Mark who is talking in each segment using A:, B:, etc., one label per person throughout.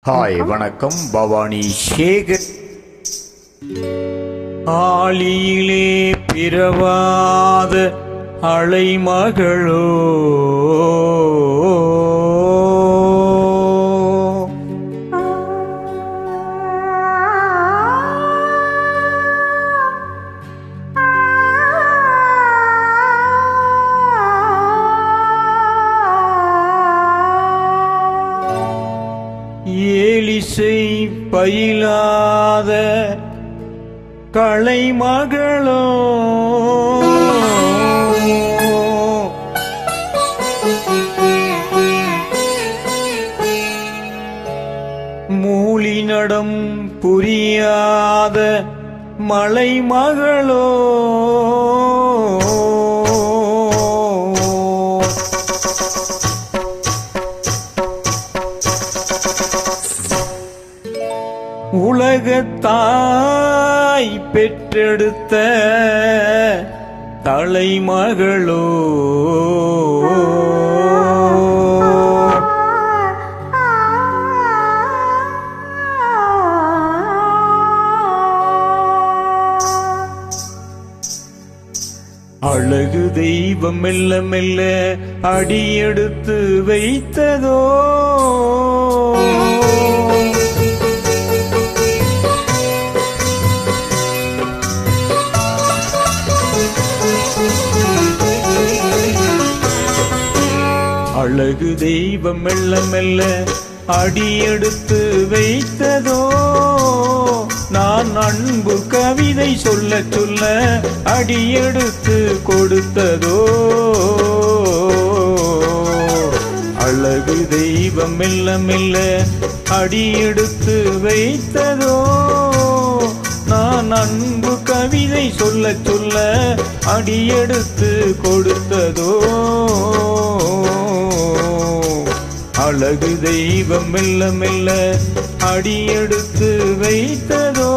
A: Hi வணக்கம். பவானி சேகர். ஆளியிலே பிறவாத அலைமகளோ ஏலிசை பயிலாத கலைமகளோ மூலிநடம் புரியாத மலைமகளோ உலகத்தாய் பெற்றெடுத்த தலைமகளோ அழகு தெய்வம் மெல்ல மெல்ல அடியெடுத்து வைத்ததோ அழகு தெய்வம் மெல்ல மெல்ல அடியெடுத்து வைத்ததோ நான் அன்பு கவிதை சொல்ல சொல்ல அடியெடுத்து கொடுத்ததோ அழகு தெய்வம் மெல்ல மெல்ல அடியெடுத்து வைத்ததோ நான் அன்பு கவிதை சொல்ல சொல்ல அடியெடுத்து கொடுத்ததோ அழகு தெய்வம் மெல்ல மெல்ல அடியெடுத்து வைத்ததோ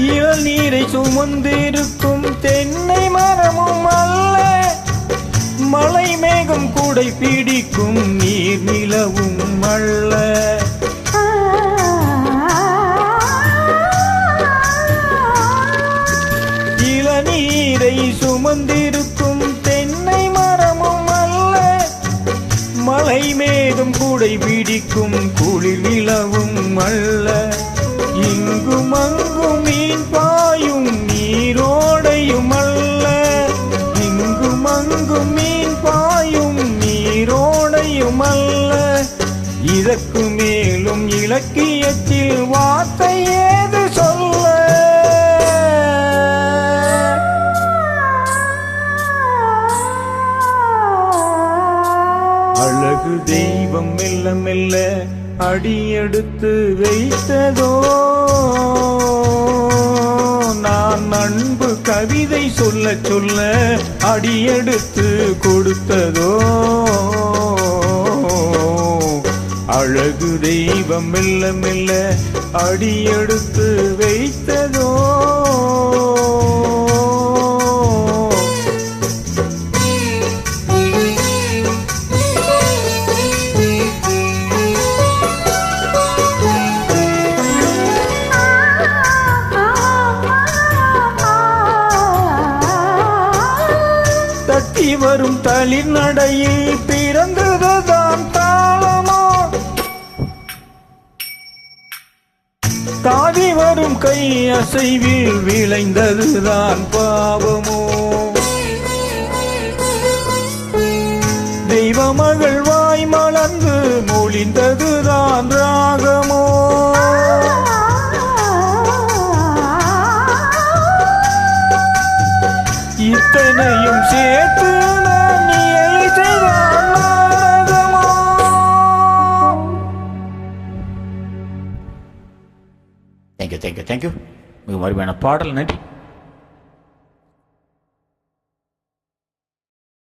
A: இளநீரை சுமந்திருக்கும் தென்னை மரமும் அல்ல மலை மேகம் கூடை பிடிக்கும் நீர் நிலவும் அல்ல இளநீரை சுமந்திருக்கும் தென்னை மரமும் அல்ல மலை மேகம் கூடை பிடிக்கும் குளிர் நிலவும் அல்ல இங்கும் அங்கும் மீன் பாயும் நீரோடையும் அல்ல இங்கும் அங்கும் மீன் பாயும் நீரோடையும் அல்ல இதற்கு மேலும் இலக்கியத்தில் வார்த்தை ஏது சொல்ல அழகு தெய்வம் மெல்ல மெல்ல அடியெடுத்து வைத்ததோ நான் அன்பு கவிதை சொல்ல சொல்ல அடியெடுத்து கொடுத்ததோ அழகு தெய்வம் மெல்ல மெல்ல அடியெடுத்து வைத்ததோ தட்டி வரும் தளிர் நடையில் பிறந்ததுதான் தாளமோ தாவி வரும் கை அசைவில் விளைந்ததுதான் பாவமோ தெய்வ மகள் வாய் மலர்ந்து மொழிந்ததுதான் ராகமோ இத்தனையும் சேர்த்து நான் எழுதிதான் நாடகமோ. தேங்க்யூ மிக மறுமையான பாடல். நன்றி.